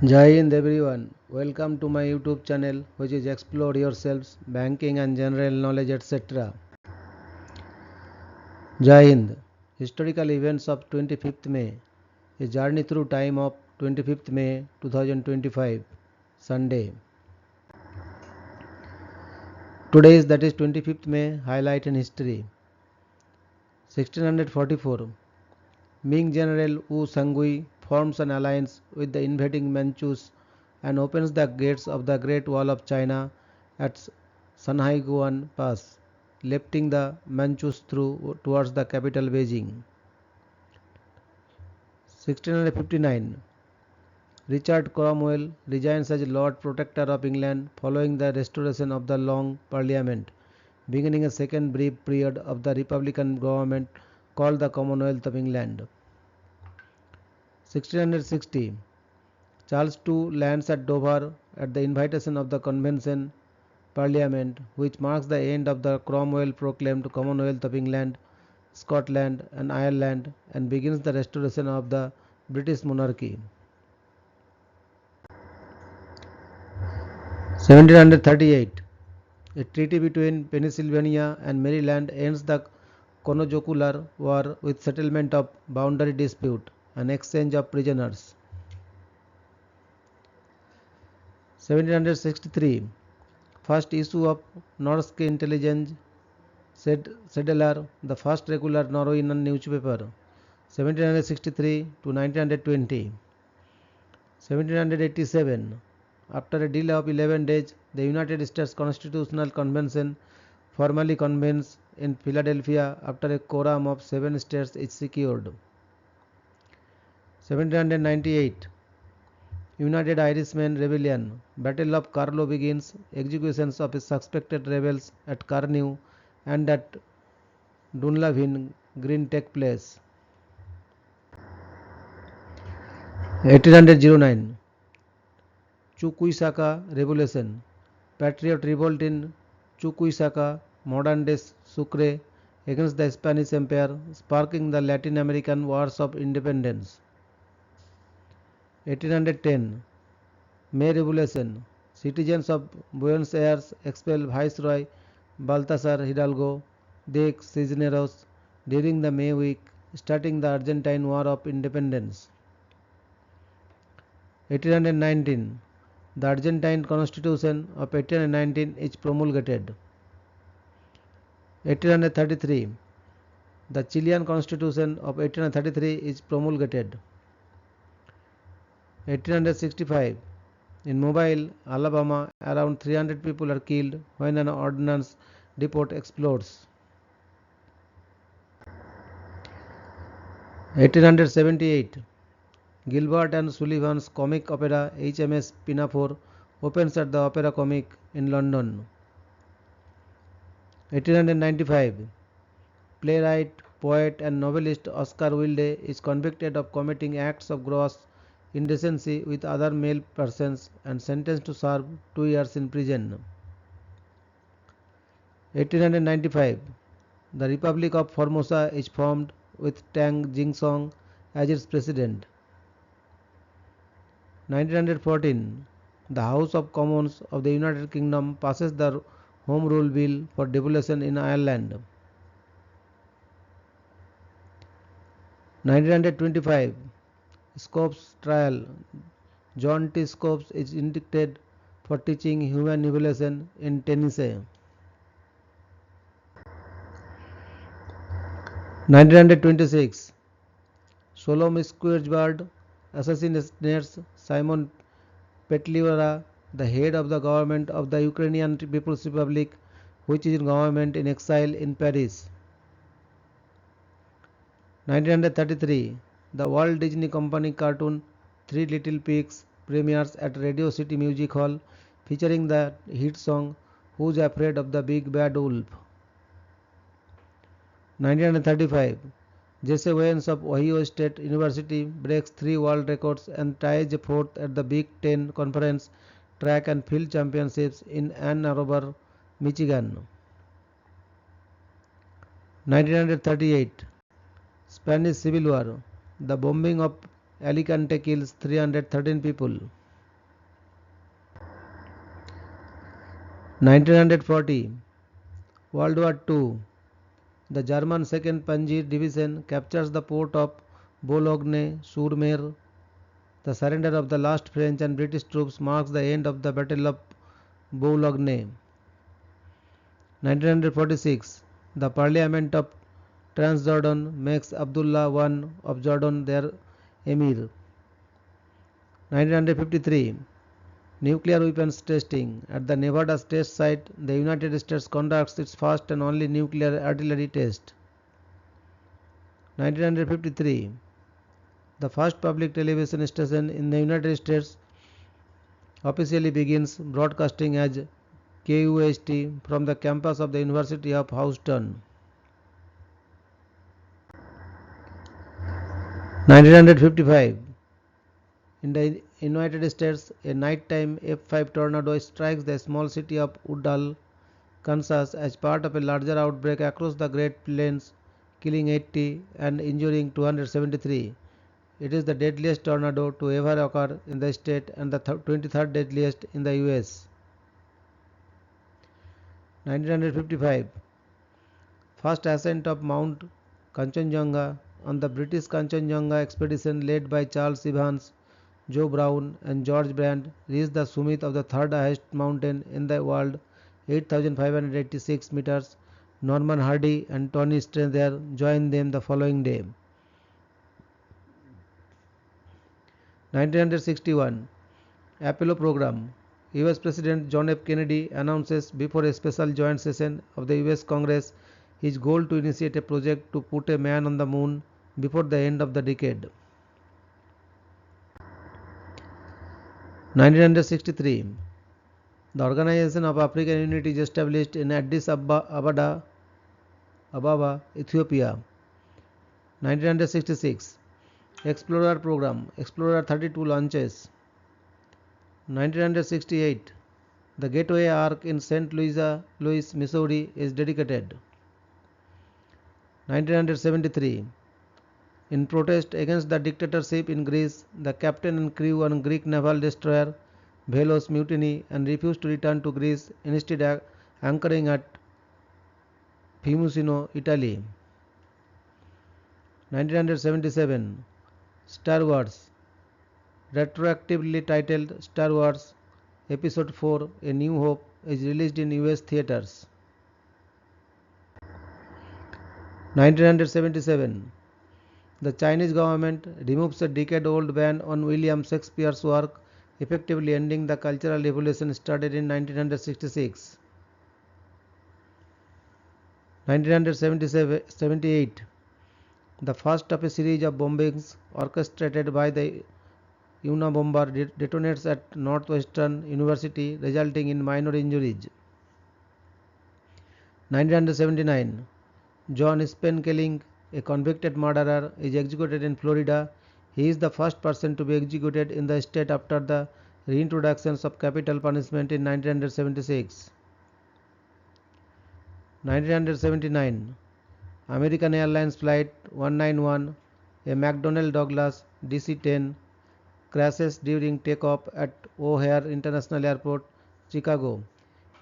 Jai Hind everyone. Welcome to my YouTube channel which is Explore Yourselves, Banking and General Knowledge etc. Jai Hind. Historical events of 25th May. A journey through time of 25th May 2025. Sunday. Today is 25th May. Highlight in history. 1644. Ming General Wu Sangui forms an alliance with the invading Manchus and opens the gates of the Great Wall of China at Sanhaiguan Pass, letting the Manchus through towards the capital Beijing. 1659. Richard Cromwell resigns as Lord Protector of England following the restoration of the Long Parliament, beginning a second brief period of the Republican government called the Commonwealth of England. 1660. Charles II lands at Dover at the invitation of the Convention Parliament, which marks the end of the Cromwell-proclaimed Commonwealth of England, Scotland and Ireland and begins the restoration of the British monarchy. 1738. A treaty between Pennsylvania and Maryland ends the Conojocular War with settlement of boundary dispute and exchange of prisoners. 1763. First issue of Norske Intelligence Sedler, the first regular Norwegian newspaper, 1763 to 1920. 1787. After a delay of 11 days, the United States Constitutional Convention formally convenes in Philadelphia after a quorum of 7 states is secured. 1798. United Irishmen Rebellion, Battle of Carlow begins, executions of suspected rebels at Carnew and at Dunlavin Green take place. 1809. Chuquisaka Revolution, Patriot revolt in Chuquisaca, modern day Sucre, against the Spanish Empire, sparking the Latin American Wars of Independence. 1810. May Revolution, citizens of Buenos Aires expel Viceroy Baltasar Hidalgo de Cisneros during the May week, starting the Argentine War of Independence. 1819. The Argentine Constitution of 1819 is promulgated. 1833. The Chilean Constitution of 1833 is promulgated. 1865. In Mobile, Alabama, around 300 people are killed when an ordnance depot explodes. 1878. Gilbert and Sullivan's comic opera HMS Pinafore opens at the Opera Comic in London. 1895. Playwright, poet and novelist Oscar Wilde is convicted of committing acts of gross indecency with other male persons and sentenced to serve 2 years in prison. 1895. The Republic of Formosa is formed with Tang Jingsong as its president. 1914. The House of Commons of the United Kingdom passes the Home Rule Bill for devolution in Ireland. 1925. Scopes trial. John T. Scopes is indicted for teaching human evolution in Tennessee. 1926. Solomon Squidward assassinates Simon Petliura, the head of the government of the Ukrainian People's Republic, which is in government in exile in Paris. 1933. The Walt Disney Company cartoon Three Little Pigs premieres at Radio City Music Hall, featuring the hit song Who's Afraid of the Big Bad Wolf. 1935. Jesse Owens of Ohio State University breaks 3 world records and ties 4th at the Big Ten Conference Track and Field Championships in Ann Arbor, Michigan. 1938. Spanish Civil War. The bombing of Alicante kills 313 people. 1940 World War II. The German 2nd Panzer Division captures the port of Boulogne-sur-Mer. The surrender of the last French and British troops marks the end of the Battle of Boulogne. 1946 The Parliament of Transjordan makes Abdullah I of Jordan their emir. 1953 Nuclear weapons testing. At the Nevada test site, the United States conducts its first and only nuclear artillery test. 1953 The first public television station in the United States officially begins broadcasting as KUST from the campus of the University of Houston. 1955 In the United States, a nighttime F5 tornado strikes the small city of Woodhull, Kansas as part of a larger outbreak across the Great Plains, killing 80 and injuring 273. It is the deadliest tornado to ever occur in the state and the 23rd deadliest in the US. 1955 First ascent of Mount Kanchenjunga on the British Kanchenjunga expedition led by Charles Evans, Joe Brown and George Brand reached the summit of the third highest mountain in the world, 8,586 meters. Norman Hardy and Tony Stranger joined them the following day. 1961 Apollo program. US President John F. Kennedy announces before a special joint session of the US Congress his goal to initiate a project to put a man on the moon before the end of the decade. 1963 The Organization of African Unity is established in Addis Ababa, Ethiopia. 1966 Explorer program. Explorer 32 launches. 1968 The Gateway Ark in St. Louis, Missouri is dedicated. 1973 In protest against the dictatorship in Greece, the captain and crew on Greek naval destroyer Velos mutiny and refused to return to Greece, instead anchoring at Fiumicino, Italy. 1977 Star Wars, retroactively titled Star Wars Episode 4 A New Hope, is released in US theaters. 1977 The Chinese government removes a decade-old ban on William Shakespeare's work, effectively ending the cultural revolution started in 1966. 1978 The first of a series of bombings orchestrated by the Unabomber detonates at Northwestern University, resulting in minor injuries. 1979 John Spenkelling, a convicted murderer, is executed in Florida. He is the first person to be executed in the state after the reintroduction of capital punishment in 1976. 1979 American Airlines Flight 191, a McDonnell Douglas DC-10, crashes during takeoff at O'Hare International Airport, Chicago,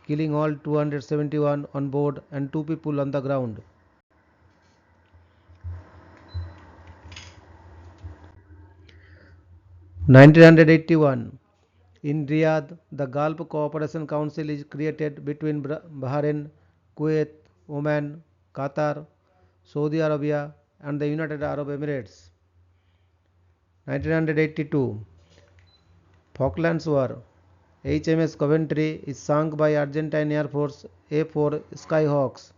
killing all 271 on board and 2 people on the ground. 1981 In Riyadh, the Gulf Cooperation Council is created between Bahrain, Kuwait, Oman, Qatar, Saudi Arabia and the United Arab Emirates. 1982 Falklands War. HMS Coventry is sunk by Argentine Air Force A4 Skyhawks.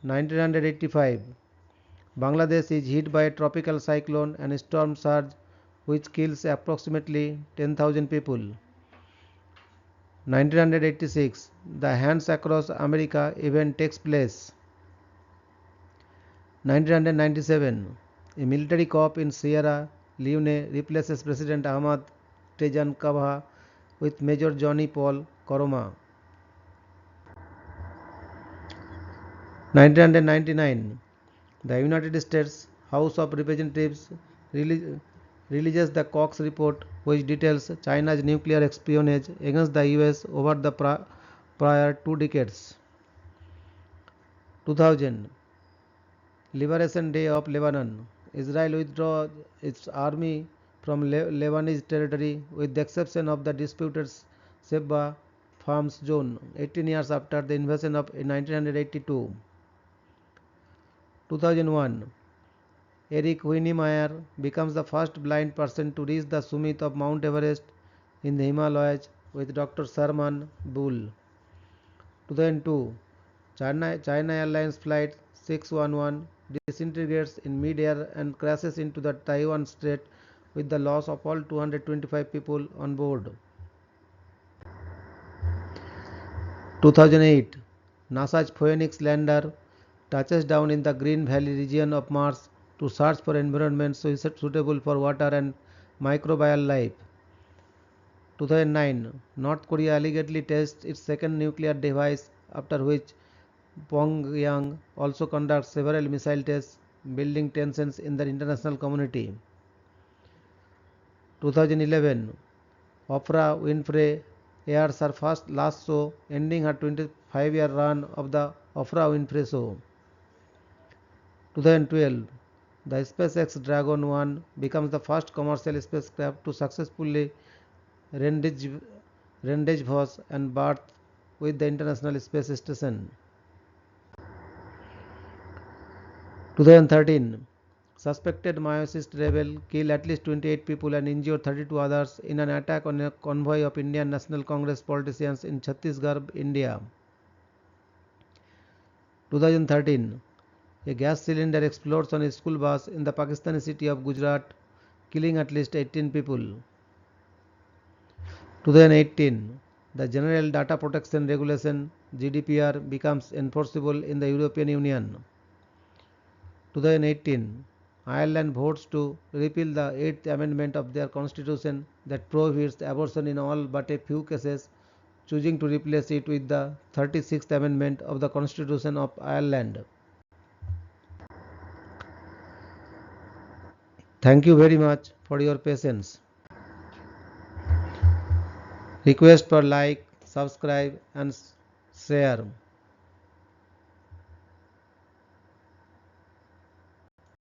1985 Bangladesh is hit by a tropical cyclone and storm surge which kills approximately 10,000 people. 1986 The Hands Across America event takes place. 1997 A military coup in Sierra Leone replaces President Ahmad Tejan Kabah with Major Johnny Paul Koroma. 1999 The United States House of Representatives releases the Cox Report, which details China's nuclear espionage against the US over the prior 2 decades. 2000 Liberation Day of Lebanon. Israel withdraw its army from Lebanese territory with the exception of the disputed Shebaa Farms zone 18 years after the invasion of 1982. 2001 Eric Weihenmayer becomes the first blind person to reach the summit of Mount Everest in the Himalayas with Dr. Sharman Bull. 2002 China Airlines Flight 611 disintegrates in mid-air and crashes into the Taiwan Strait with the loss of all 225 people on board. 2008 NASA's Phoenix lander touches down in the Green Valley region of Mars to search for environments suitable for water and microbial life. 2009 North Korea allegedly tests its second nuclear device, after which Pyongyang also conducts several missile tests, building tensions in the international community. 2011 Oprah Winfrey airs her last show, ending her 25-year run of the Oprah Winfrey Show. 2012 the SpaceX Dragon 1 becomes the first commercial spacecraft to successfully rendezvous and berth with the International Space Station. 2013 Suspected Maoist rebel killed at least 28 people and injured 32 others in an attack on a convoy of Indian National Congress politicians in Chhattisgarh, India. 2013 A gas cylinder explodes on a school bus in the Pakistani city of Gujarat, killing at least 18 people. 2018 The General Data Protection Regulation (GDPR) becomes enforceable in the European Union. 2018 Ireland votes to repeal the 8th Amendment of their constitution that prohibits abortion in all but a few cases, choosing to replace it with the 36th Amendment of the Constitution of Ireland. Thank you very much for your patience. Request for like, subscribe and share.